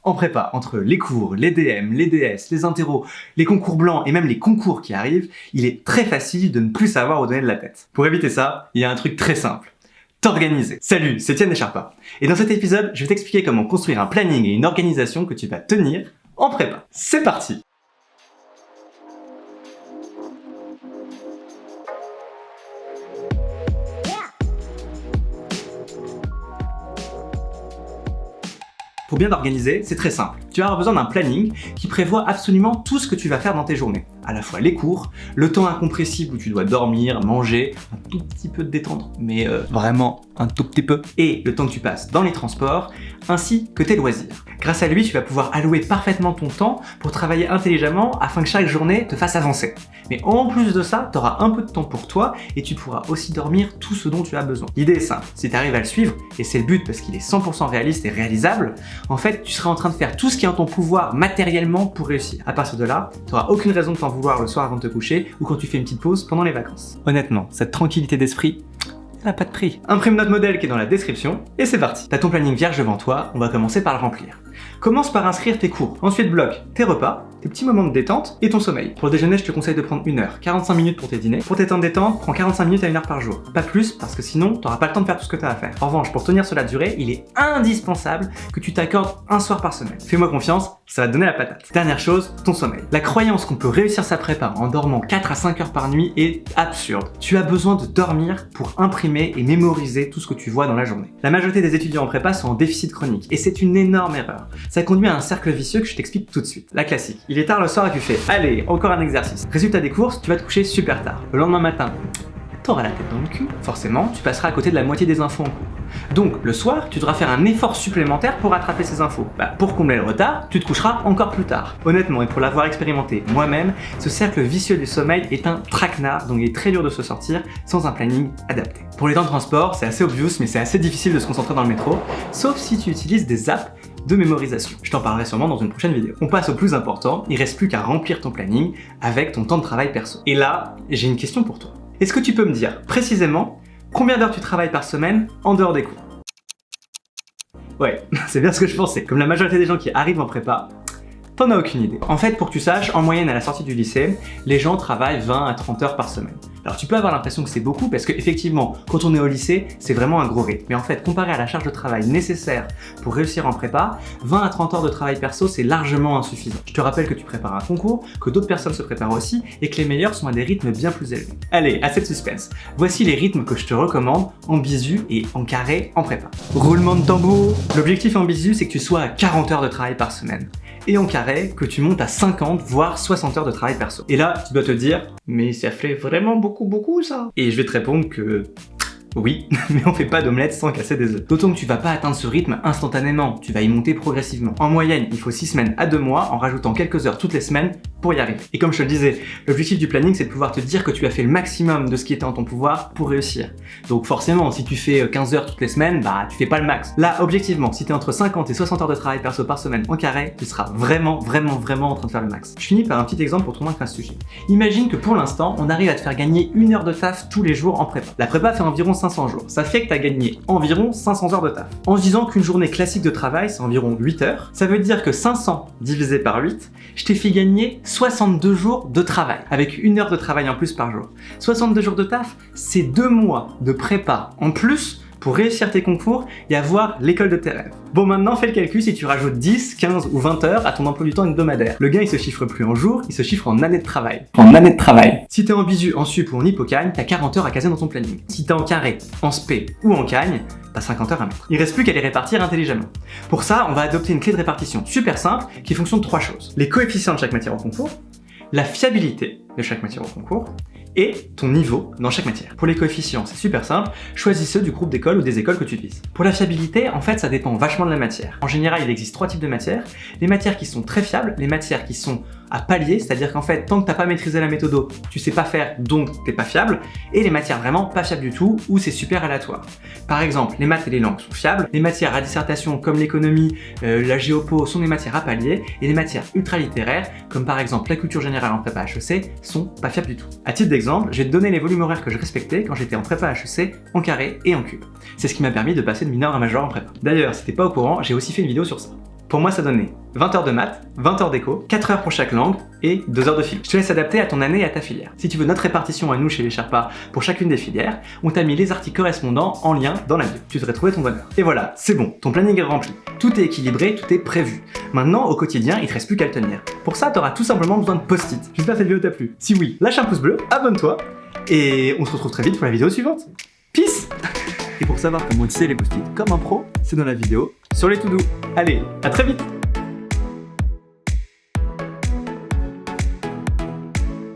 En prépa, entre les cours, les DM, les DS, les interros, les concours blancs et même les concours qui arrivent, il est très facile de ne plus savoir où donner de la tête. Pour éviter ça, il y a un truc très simple. T'organiser. Salut, c'est Étienne Descharpas. Et dans cet épisode, je vais t'expliquer comment construire un planning et une organisation que tu vas tenir en prépa. C'est parti! Pour bien t'organiser, c'est très simple. Tu vas avoir besoin d'un planning qui prévoit absolument tout ce que tu vas faire dans tes journées. À la fois les cours, le temps incompressible où tu dois dormir, manger, un tout petit peu te détendre, mais vraiment un tout petit peu, et le temps que tu passes dans les transports, ainsi que tes loisirs. Grâce à lui, tu vas pouvoir allouer parfaitement ton temps pour travailler intelligemment afin que chaque journée te fasse avancer. Mais en plus de ça, tu auras un peu de temps pour toi et tu pourras aussi dormir tout ce dont tu as besoin. L'idée est simple, si tu arrives à le suivre, et c'est le but parce qu'il est 100% réaliste et réalisable, en fait, tu seras en train de faire tout ce qui est en ton pouvoir matériellement pour réussir. À partir de là, tu n'auras aucune raison de t'en vouloir le soir avant de te coucher ou quand tu fais une petite pause pendant les vacances. Honnêtement, cette tranquillité d'esprit, elle n'a pas de prix. Imprime notre modèle qui est dans la description et c'est parti. T'as ton planning vierge devant toi, on va commencer par le remplir. Commence par inscrire tes cours, ensuite bloque tes repas, tes petits moments de détente et ton sommeil. Pour le déjeuner, je te conseille de prendre 1 heure, 45 minutes pour tes dîners. Pour tes temps de détente, prends 45 minutes à 1 heure par jour. Pas plus, parce que sinon, t'auras pas le temps de faire tout ce que t'as à faire. En revanche, pour tenir sur la durée, il est indispensable que tu t'accordes un soir par semaine. Fais-moi confiance, ça va te donner la patate. Dernière chose, ton sommeil. La croyance qu'on peut réussir sa prépa en dormant 4 à 5 heures par nuit est absurde. Tu as besoin de dormir pour imprimer et mémoriser tout ce que tu vois dans la journée. La majorité des étudiants en prépa sont en déficit chronique, et c'est une énorme erreur. Ça conduit à un cercle vicieux que je t'explique tout de suite. La classique. Il est tard le soir et tu fais « Allez, encore un exercice ». Résultat des courses, tu vas te coucher super tard. Le lendemain matin, t'auras la tête dans le cul. Forcément, tu passeras à côté de la moitié des infos en cours. Donc, le soir, tu devras faire un effort supplémentaire pour rattraper ces infos. Pour combler le retard, tu te coucheras encore plus tard. Honnêtement, et pour l'avoir expérimenté moi-même, ce cercle vicieux du sommeil est un traquenard, donc il est très dur de se sortir sans un planning adapté. Pour les temps de transport, c'est assez obvious, mais c'est assez difficile de se concentrer dans le métro, sauf si tu utilises des apps de mémorisation. Je t'en parlerai sûrement dans une prochaine vidéo. On passe au plus important, il reste plus qu'à remplir ton planning avec ton temps de travail perso. Et là, j'ai une question pour toi. Est-ce que tu peux me dire précisément combien d'heures tu travailles par semaine en dehors des cours? Ouais, c'est bien ce que je pensais. Comme la majorité des gens qui arrivent en prépa, t'en as aucune idée. En fait, pour que tu saches, en moyenne à la sortie du lycée, les gens travaillent 20 à 30 heures par semaine. Alors tu peux avoir l'impression que c'est beaucoup parce que effectivement, quand on est au lycée, c'est vraiment un gros rythme. Mais en fait, comparé à la charge de travail nécessaire pour réussir en prépa, 20 à 30 heures de travail perso, c'est largement insuffisant. Je te rappelle que tu prépares un concours, que d'autres personnes se préparent aussi et que les meilleurs sont à des rythmes bien plus élevés. Allez, assez de suspense. Voici les rythmes que je te recommande en bisu et en carré en prépa. Roulement de tambour. L'objectif en bisu, c'est que tu sois à 40 heures de travail par semaine. Et en carré, que tu montes à 50 voire 60 heures de travail perso. Et là, tu dois te dire, mais ça fait vraiment beaucoup ça. Et je vais te répondre que oui, mais on fait pas d'omelette sans casser des œufs. D'autant que tu vas pas atteindre ce rythme instantanément, tu vas y monter progressivement. En moyenne, il faut 6 semaines à 2 mois en rajoutant quelques heures toutes les semaines pour y arriver. Et comme je te le disais, l'objectif du planning, c'est de pouvoir te dire que tu as fait le maximum de ce qui était en ton pouvoir pour réussir. Donc forcément, si tu fais 15 heures toutes les semaines, bah tu fais pas le max. Là, objectivement, si tu es entre 50 et 60 heures de travail perso par semaine en carré, tu seras vraiment en train de faire le max. Je finis par un petit exemple pour te convaincre à ce sujet. Imagine que pour l'instant, on arrive à te faire gagner 1 heure de taf tous les jours en prépa. La prépa fait environ 500 jours. Ça fait que tu as gagné environ 500 heures de taf. En se disant qu'une journée classique de travail, c'est environ 8 heures, ça veut dire que 500 divisé par 8, je t'ai fait gagner 62 jours de travail, avec 1 heure de travail en plus par jour. 62 jours de taf, c'est 2 mois de prépa en plus pour réussir tes concours et avoir l'école de tes rêves. Bon, maintenant fais le calcul si tu rajoutes 10, 15 ou 20 heures à ton emploi du temps hebdomadaire. Le gain il se chiffre plus en jours, il se chiffre en années de travail. Si t'es en bisu, en sup ou en hypocagne, t'as 40 heures à caser dans ton planning. Si t'es en carré, en spé ou en cagne, t'as 50 heures à mettre. Il reste plus qu'à les répartir intelligemment. Pour ça, on va adopter une clé de répartition super simple qui fonctionne de 3 choses. Les coefficients de chaque matière au concours, la fiabilité de chaque matière au concours, et ton niveau dans chaque matière. Pour les coefficients, c'est super simple, choisis ceux du groupe d'écoles ou des écoles que tu vises. Pour la fiabilité, en fait, ça dépend vachement de la matière. En général, il existe 3 types de matières. Les matières qui sont très fiables, les matières qui sont à palier, c'est-à-dire qu'en fait, tant que t'as pas maîtrisé la méthode, tu sais pas faire, donc t'es pas fiable, et les matières vraiment pas fiables du tout, ou c'est super aléatoire. Par exemple, les maths et les langues sont fiables, les matières à dissertation comme l'économie, la géopo sont des matières à palier, et les matières ultra littéraires, comme par exemple la culture générale en prépa HEC, sont pas fiables du tout. À titre d'exemple, je vais te donner les volumes horaires que je respectais quand j'étais en prépa HEC, en carré et en cube. C'est ce qui m'a permis de passer de mineur à major en prépa. D'ailleurs, si t'es pas au courant, j'ai aussi fait une vidéo sur ça. Pour moi, ça donnait 20 heures de maths, 20 heures d'éco, 4 heures pour chaque langue et 2 heures de philo. Je te laisse adapter à ton année et à ta filière. Si tu veux notre répartition à nous chez les Sherpas pour chacune des filières, on t'a mis les articles correspondants en lien dans la bio. Tu devrais trouver ton bonheur. Et voilà, c'est bon, ton planning est rempli. Tout est équilibré, tout est prévu. Maintenant, au quotidien, il te reste plus qu'à le tenir. Pour ça, tu auras tout simplement besoin de post-it. J'espère que cette vidéo t'a plu. Si oui, lâche un pouce bleu, abonne-toi et on se retrouve très vite pour la vidéo suivante. Peace! Et pour savoir comment utiliser les post-it comme un pro, c'est dans la vidéo sur les to-do. Allez, à très vite!